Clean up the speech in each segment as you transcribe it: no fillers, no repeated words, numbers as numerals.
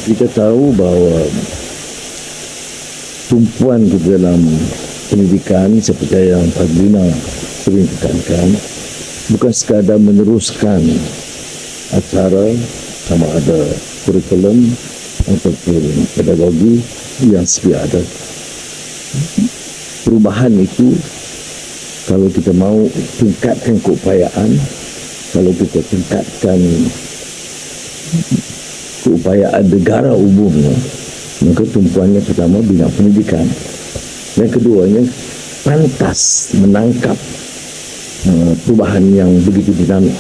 Kita tahu bahawa tumpuan di dalam pendidikan seperti yang Pak Dina sering tekankan, bukan sekadar meneruskan acara sama ada kurikulum ataupun pedagogi yang sedia ada. Perubahan itu, kalau kita mau tingkatkan keupayaan, kalau kita tingkatkan keupayaan negara umumnya, maka tumpuannya pertama bina pendidikan, dan keduanya pantas menangkap perubahan yang begitu dinamik.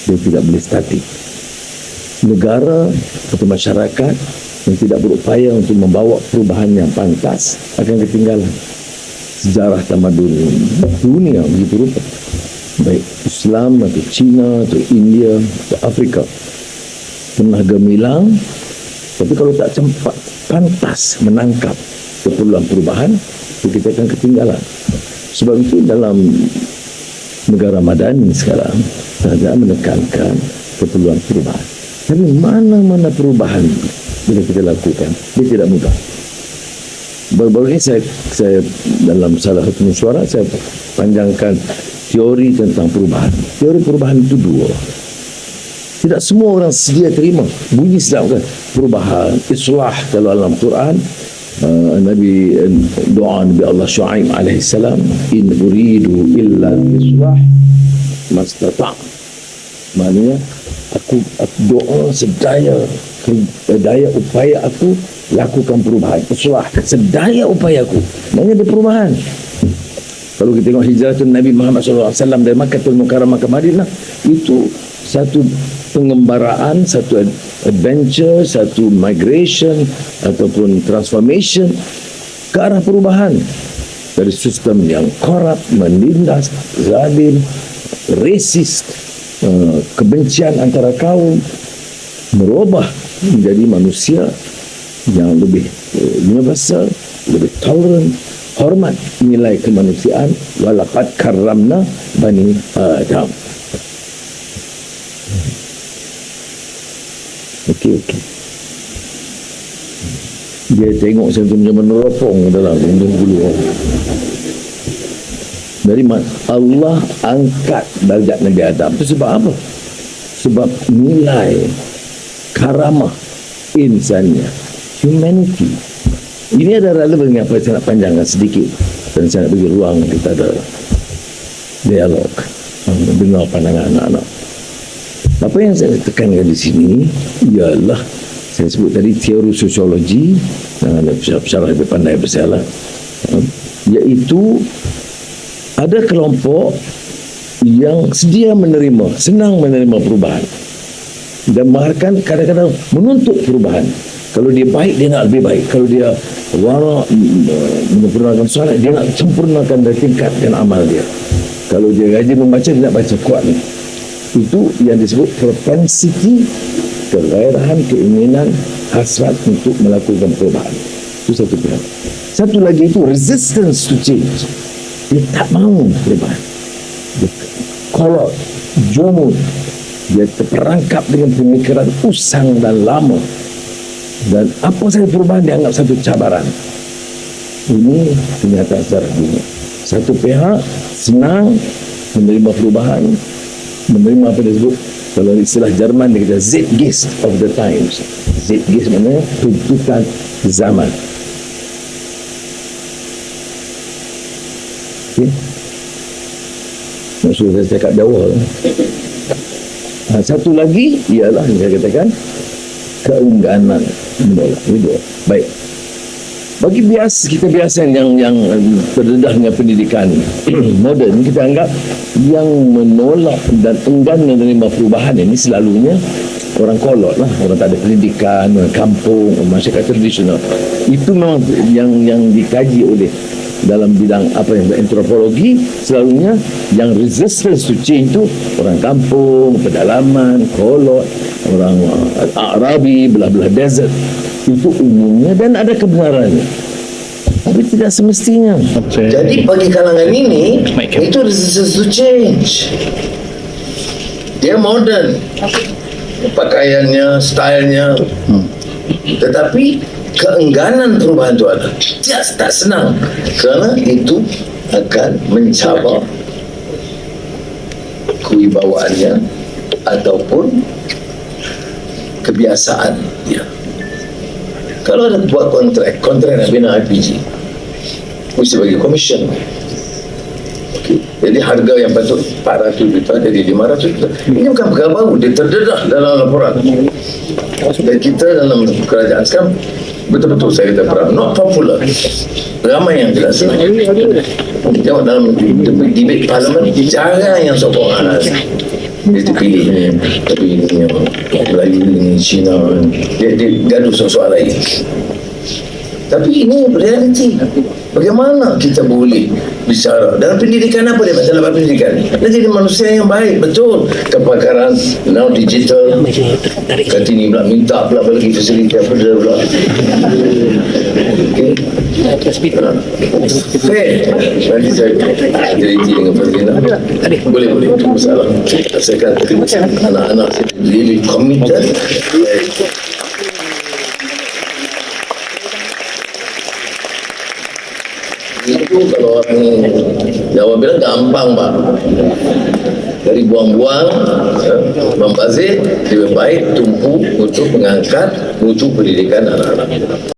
Dia tidak boleh statik. Negara atau masyarakat yang tidak berupaya untuk membawa perubahan yang pantas akan ketinggalan. Sejarah tamadun dunia begitu rupa, baik Islam atau Cina atau India atau Afrika, pernah gemilang, tapi kalau tak sempat pantas menangkap keperluan perubahan, kita akan ketinggalan. Sebab itu dalam negara madani sekarang saya menekankan keperluan perubahan. Tapi mana-mana perubahan bila kita lakukan, dia tidak mudah. Baru-baru ini saya dalam salah satu mesyuarat saya panjangkan teori tentang perubahan. Teori perubahan itu dua. Tidak semua orang sedia terima. Bunyi sedap kan? Perubahan, islah kalau dalam Quran, Nabi doa Nabi Allah Syuaib alaihissalam, in uridu illa islah mastata'. Maknanya aku doa sedaya upaya aku lakukan perubahan. Islah sedaya upaya aku. Maknanya ada perubahan. Kalau kita tengok hijrah Nabi Muhammad SAW dari Makkahul Mukarramah ke Madinah, itu satu pengembaraan, satu adventure, satu migration ataupun transformation ke arah perubahan dari sistem yang korup, menindas, zalim, resis, kebencian antara kaum, merubah menjadi manusia yang lebih universal, lebih tolerant, hormat nilai kemanusiaan. Walaqad karramna bani Adam. Okey. Dia tengok saya macam meneropong dalam bulu. Dari mana Allah angkat darjat Nabi Adam itu sebab apa? Sebab nilai karamah insannya, humanity. Ini ada relevan yang saya nak panjangkan sedikit, dan saya nak bagi ruang kita ada dialog, dengar pandangan anak-anak. Apa yang saya tekankan di sini ialah, saya sebut tadi teori sosiologi, syarah lebih pandai bersalah, iaitu ada kelompok yang sedia menerima, senang menerima perubahan, dan bahkan kadang-kadang menuntut perubahan. Kalau dia baik, dia nak lebih baik. Kalau dia wara, menyempurnakan solat, dia nak sempurnakan dan tingkatkan amal dia. Kalau dia rajin membaca, dia nak baca kuat ni. Itu yang disebut propensity, kegairahan, keinginan, hasrat untuk melakukan perubahan. Itu satu pihak. Satu lagi itu resistance to change. Dia tak mahu perubahan. Dia kolot, jomut. Dia terperangkap dengan pemikiran usang dan lama. Dan apa saja perubahan dianggap satu cabaran. Ini kenyataan secara dunia. Satu pihak senang menerima perubahan, menerima apa disebut, kalau istilah Jerman dia kata Zeitgeist of the times. Zeitgeist maknanya tuntutan zaman. Okay. Maksud saya cakap jauh. Satu lagi ialah yang saya katakan keengganan menolak. Baik. Bagi kita biasa yang terdedah dengan pendidikan moden, kita anggap yang menolak dan enggan menerima perubahan ini selalunya orang kolot lah, orang tak ada pendidikan, orang kampung, orang masyarakat tradisional. Itu memang yang dikaji oleh dalam bidang apa yang antropologi, selalunya yang resistance to change itu orang kampung, pedalaman, kolot, orang Arabi, belah-belah desert. Itu umumnya dan ada kebenarannya, tapi tidak semestinya. Jadi bagi kalangan ini itu resistance to change. Dia modern, pakaiannya, stylenya. Tetapi keengganan perubahan itu ada. Dia tak senang kerana itu akan mencabar kewibawaannya ataupun kebiasaan dia. Kalau ada buat kontrak nak bina IPG, mesti bagi komisen. Jadi harga yang patut 400 juta jadi 500 juta. Ini bukan perkara baru, dia terdedah dalam laporan. Dan kita dalam kerajaan sekarang betul-betul saya kata perang, not popular. Ramai yang tidak senang. Tengok dalam debate parlimen, jarang yang sokong Anas. Dia terpilih ni, tapi ini yang Melayu ni, Cina, dia gaduh soal lain. Tapi ini realiti. Bagaimana kita boleh bicara dalam pendidikan? Apa dia masalah pendidikan? Dia jadi manusia yang baik, betul. Kepakaran now digital. Kartini pula minta pula lagi fasiliti apa dia pula. Okay. Fair. Nanti saya teliti dengan Fazlina. Boleh itu masalah. Saya kata anak-anak saya really committed. Itu kalau orang Jawa bilang gampang pak, dari buang-buang membazir lebih baik tumpu untuk mengangkat mutu pendidikan anak-anak.